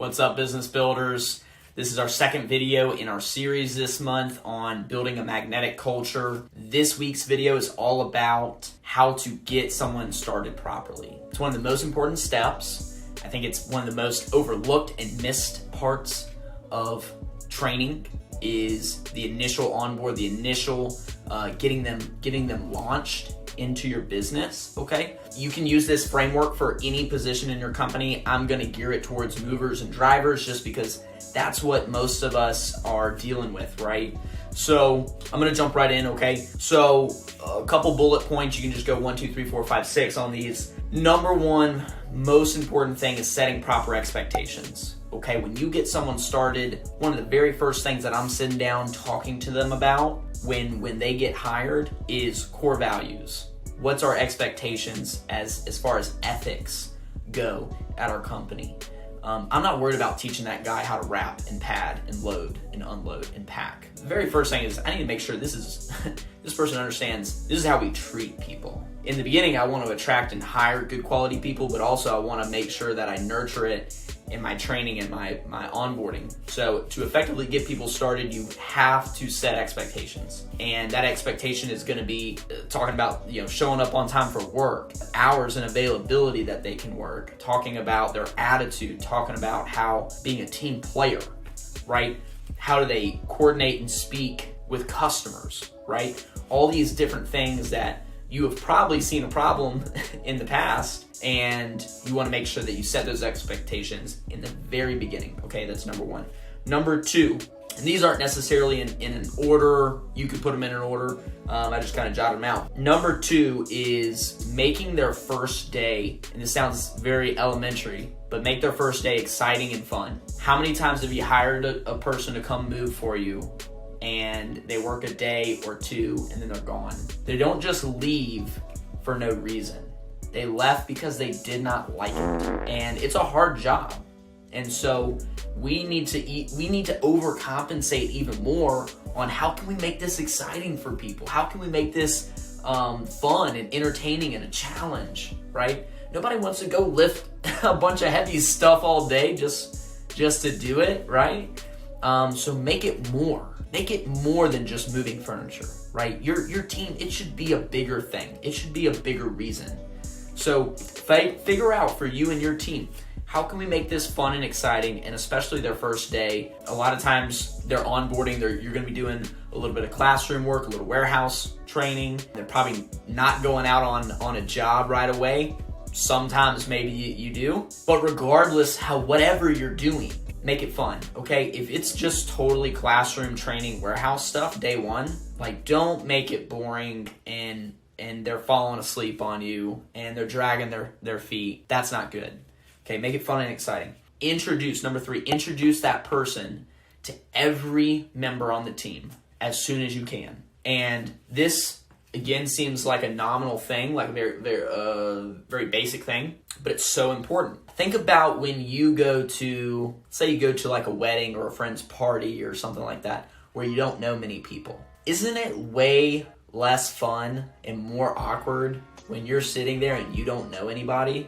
What's up, business builders? This is our second video in our series this month on building a magnetic culture. This week's video is all about how to get someone started properly. It's one of the most important steps. I think it's one of the most overlooked and missed parts of training is the initial onboard, the initial getting them launched into your business, okay? You can use this framework for any position in your company. I'm gonna gear it towards movers and drivers just because that's what most of us are dealing with, right? So I'm gonna jump right in, okay? So a couple bullet points, you can just go 1, 2, 3, 4, 5, 6 on these. Number one, most important thing is setting proper expectations. Okay, when you get someone started, one of the very first things that I'm sitting down talking to them about when they get hired is core values. What's our expectations as far as ethics go at our company? I'm not worried about teaching that guy how to wrap and pad and load and unload and pack. The very first thing is I need to make sure this person understands this is how we treat people. In the beginning, I want to attract and hire good quality people, but also I want to make sure that I nurture it in my training and my onboarding. So to effectively get people started, you have to set expectations. And that expectation is going to be talking about, showing up on time for work, hours and availability that they can work, talking about their attitude, talking about how being a team player, right? How do they coordinate and speak with customers, right? All these different things that you have probably seen a problem in the past, and you want to make sure that you set those expectations in the very beginning. Okay, that's number one. Number two, and these aren't necessarily in an order. You could put them in an order. I just kind of jotted them out. Number two is making their first day, and this sounds very elementary, but make their first day exciting and fun. How many times have you hired a person to come move for you, and they work a day or two and then they're gone? They don't just leave for no reason. They left because they did not like it. And it's a hard job. And so we need to overcompensate even more on how can we make this exciting for people? How can we make this fun and entertaining and a challenge, right? Nobody wants to go lift a bunch of heavy stuff all day just to do it, right? So make it more. Make it more than just moving furniture, right? Your team, it should be a bigger thing. It should be a bigger reason. So figure out for you and your team, how can we make this fun and exciting, and especially their first day. A lot of times they're onboarding, you're gonna be doing a little bit of classroom work, a little warehouse training. They're probably not going out on a job right away. Sometimes maybe you do, but regardless, whatever you're doing, make it fun, okay? If it's just totally classroom training, warehouse stuff, day one, don't make it boring and they're falling asleep on you and they're dragging their feet. That's not good. Okay, make it fun and exciting. Number three, introduce that person to every member on the team as soon as you can. And this, again, seems like a nominal thing, like a very basic thing, but it's so important. Think about when you go to, say you go to like a wedding or a friend's party or something like that, where you don't know many people. Isn't it way less fun and more awkward when you're sitting there and you don't know anybody?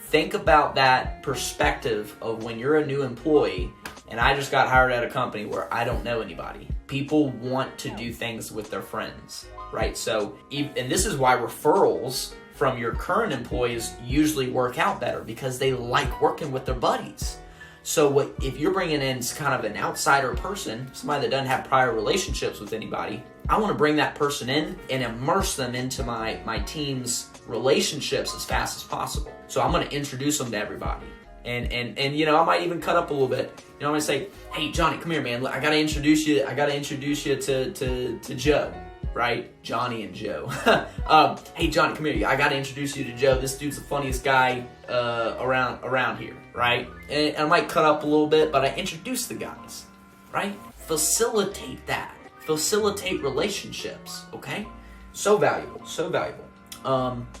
Think about that perspective of when you're a new employee and I just got hired at a company where I don't know anybody. People want to do things with their friends, right? So, and this is why referrals from your current employees usually work out better, because they like working with their buddies. So if you're bringing in kind of an outsider person, somebody that doesn't have prior relationships with anybody, I want to bring that person in and immerse them into my team's relationships as fast as possible. So I'm going to introduce them to everybody. And I might even cut up a little bit. I'm going to say, hey, Johnny, come here, man. I got to introduce you to Joe, right? Johnny and Joe. Hey, Johnny, come here. I got to introduce you to Joe. This dude's the funniest guy around here, right? And I might cut up a little bit, but I introduce the guys, right? Facilitate that. Facilitate relationships, okay? So valuable, so valuable.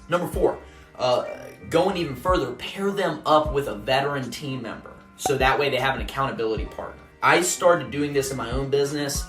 Number four, going even further, pair them up with a veteran team member. So that way they have an accountability partner. I started doing this in my own business.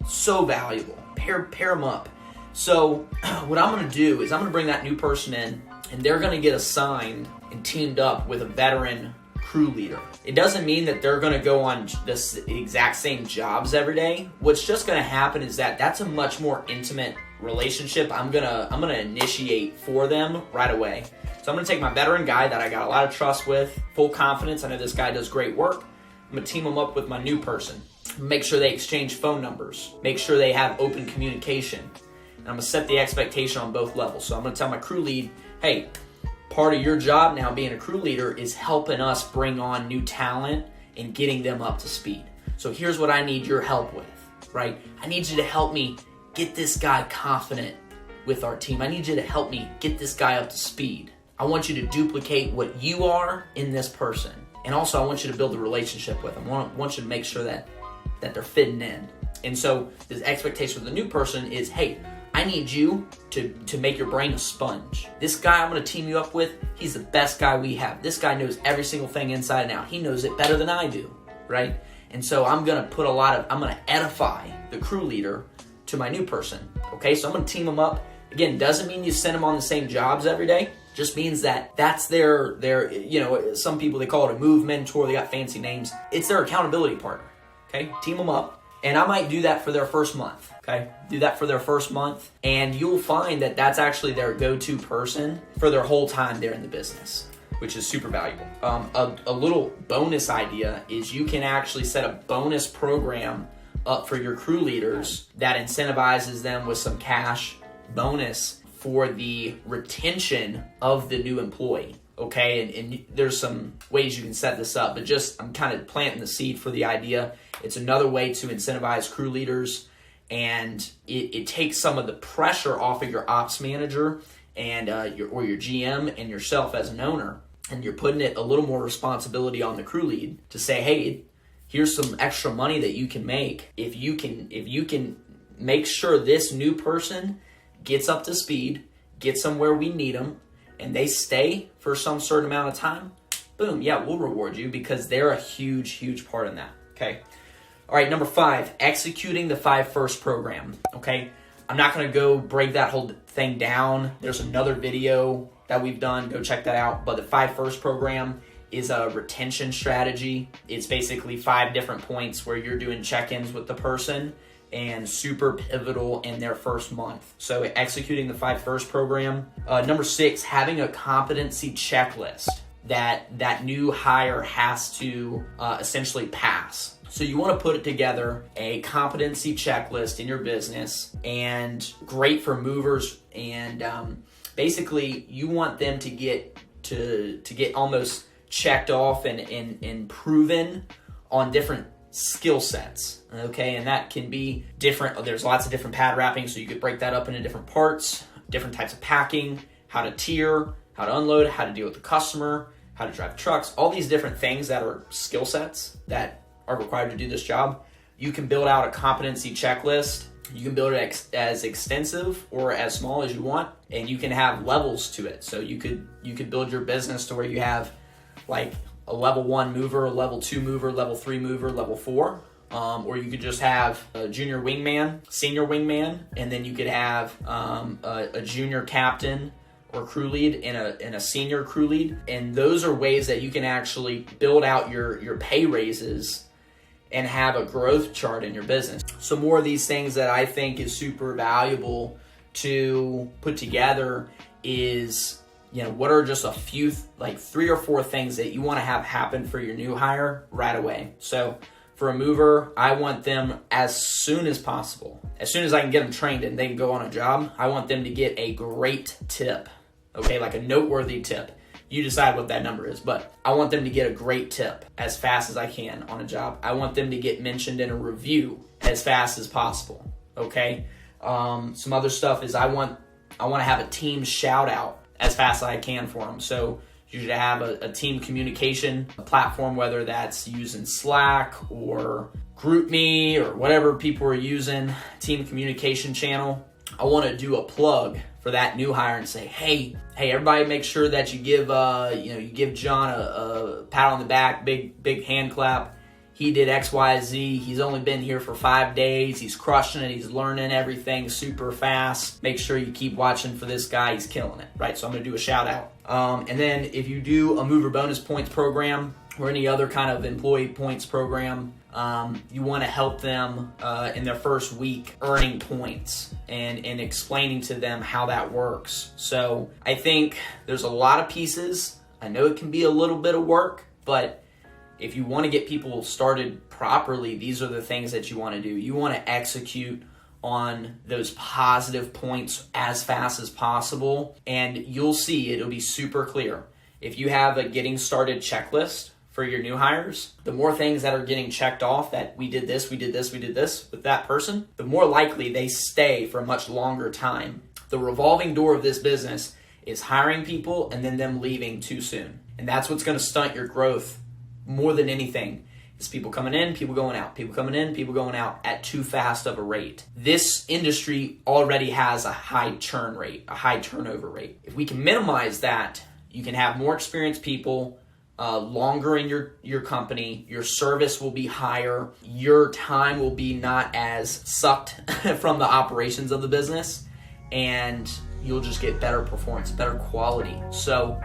So valuable. Pair them up. So what I'm going to do is I'm going to bring that new person in, and they're going to get assigned and teamed up with a veteran crew leader. It doesn't mean that they're gonna go on the exact same jobs every day. What's just gonna happen is that that's a much more intimate relationship I'm gonna initiate for them right away. So I'm gonna take my veteran guy that I got a lot of trust with, full confidence, I know this guy does great work. I'm gonna team him up with my new person. Make sure they exchange phone numbers. Make sure they have open communication. And I'm gonna set the expectation on both levels. So I'm gonna tell my crew lead, hey, part of your job now being a crew leader is helping us bring on new talent and getting them up to speed. So here's what I need your help with, right? I need you to help me get this guy confident with our team. I need you to help me get this guy up to speed. I want you to duplicate what you are in this person. And also I want you to build a relationship with them. I want you to make sure that they're fitting in. And so the expectation for the new person is, hey, I need you to make your brain a sponge. This guy I'm gonna team you up with, he's the best guy we have. This guy knows every single thing inside and out. He knows it better than I do, right? And so I'm gonna edify the crew leader to my new person, okay? So I'm gonna team them up. Again, doesn't mean you send them on the same jobs every day. Just means that that's their, some people, they call it a move mentor, they got fancy names. It's their accountability partner, okay? Team them up. And I might do that for their first month, okay? Do that for their first month, and you'll find that that's actually their go-to person for their whole time there in the business, which is super valuable. A little bonus idea is you can actually set a bonus program up for your crew leaders that incentivizes them with some cash bonus for the retention of the new employee, okay? And there's some ways you can set this up, but just I'm kind of planting the seed for the idea. It's another way to incentivize crew leaders, and it takes some of the pressure off of your ops manager and your GM and yourself as an owner, and you're putting it a little more responsibility on the crew lead to say, hey, here's some extra money that you can make if you can make sure this new person gets up to speed, gets them where we need them, and they stay for some certain amount of time. Boom, yeah, we'll reward you because they're a huge, huge part in that, okay? All right, number 5, executing the 5 First program, okay? I'm not gonna go break that whole thing down. There's another video that we've done, go check that out. But the 5 First program is a retention strategy. It's basically 5 different points where you're doing check-ins with the person and super pivotal in their first month. So executing the 5 First program. Number 6, having a competency checklist that new hire has to essentially pass. So you want to put it together, a competency checklist in your business, and great for movers. And basically, you want them to get almost checked off and proven on different skill sets. Okay, and that can be different. There's lots of different pad wrapping, so you could break that up into different parts, different types of packing, how to tier, how to unload, how to deal with the customer, how to drive trucks, all these different things that are skill sets that are required to do this job. You can build out a competency checklist. You can build it as extensive or as small as you want, and you can have levels to it. So you could build your business to where you have like a level 1 mover, a level 2 mover, level 3 mover, level 4. Or you could just have a junior wingman, senior wingman, and then you could have a junior captain or crew lead and a senior crew lead. And those are ways that you can actually build out your pay raises and have a growth chart in your business. So more of these things that I think is super valuable to put together is, what are just a few, like 3 or 4 things that you want to have happen for your new hire right away. So for a mover, I want them as soon as possible. As soon as I can get them trained and they can go on a job, I want them to get a great tip, okay, like a noteworthy tip. You decide what that number is, but I want them to get a great tip as fast as I can on a job. I want them to get mentioned in a review as fast as possible, okay? Some other stuff is I want to have a team shout out as fast as I can for them. So you should have a team communication platform, whether that's using Slack or GroupMe or whatever people are using, team communication channel. I want to do a plug for that new hire and say, hey, everybody, make sure that you give John a pat on the back, big hand clap. He did X, Y, Z. He's only been here for 5 days. He's crushing it. He's learning everything super fast. Make sure you keep watching for this guy. He's killing it, right? So I'm going to do a shout out. And then if you do a mover bonus points program or any other kind of employee points program, you want to help them in their first week earning points and explaining to them how that works. So I think there's a lot of pieces. I know it can be a little bit of work, but if you want to get people started properly, these are the things that you want to do. You want to execute on those positive points as fast as possible, and you'll see it'll be super clear. If you have a getting started checklist for your new hires, the more things that are getting checked off that we did this with that person, the more likely they stay for a much longer time. The revolving door of this business is hiring people and then them leaving too soon. And that's what's going to stunt your growth more than anything. It's people coming in, people going out, people coming in, people going out at too fast of a rate. This industry already has a high churn rate, a high turnover rate. If we can minimize that, you can have more experienced people longer in your company. Your service will be higher. Your time will be not as sucked from the operations of the business, and you'll just get better performance, better quality. So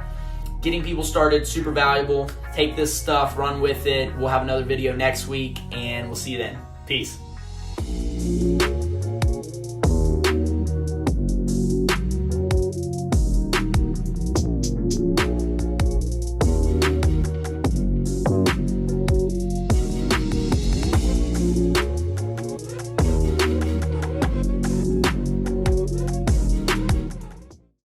getting people started, super valuable. Take this stuff, run with it. We'll have another video next week, and we'll see you then. Peace.